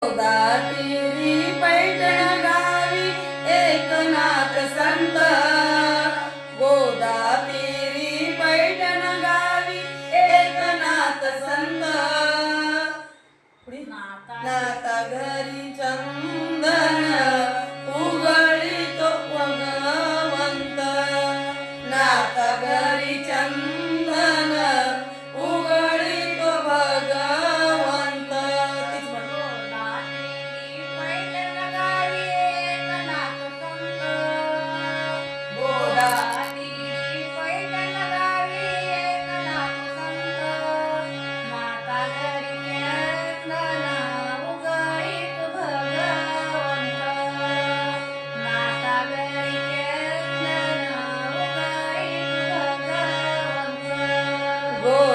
गोदातीरी पैठण गावी एकनाथ संत. गोदातीरी पैठण गावी एकनाथ संत. नाता घरी चंदन उघळीतो भगवंत. नाता घरी चंदन उघळीतो भगवंत.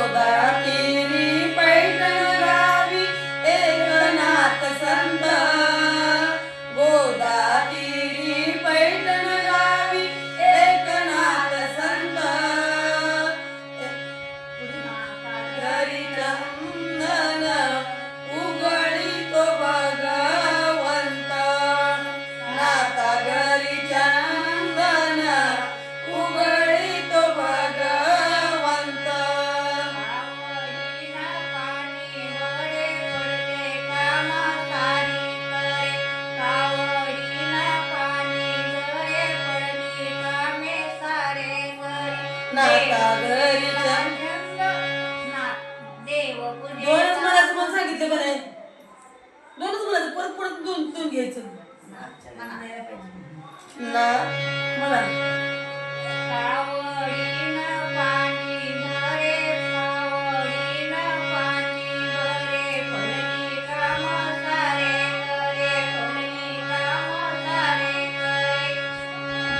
गोदातीरी पैठण गावी एकनाथ संत. गोदातीरी पैठण गावी एकनाथ संत. घरी चंदन उघळीतो भगवंत. नाता घरी चंदन उघळीतो भगवंत. नाता घरी दोनच म्हणायचं मला सांगितलं का नाही? दोनच म्हणायचं परत परत दोन दोन घ्यायचं ना मला.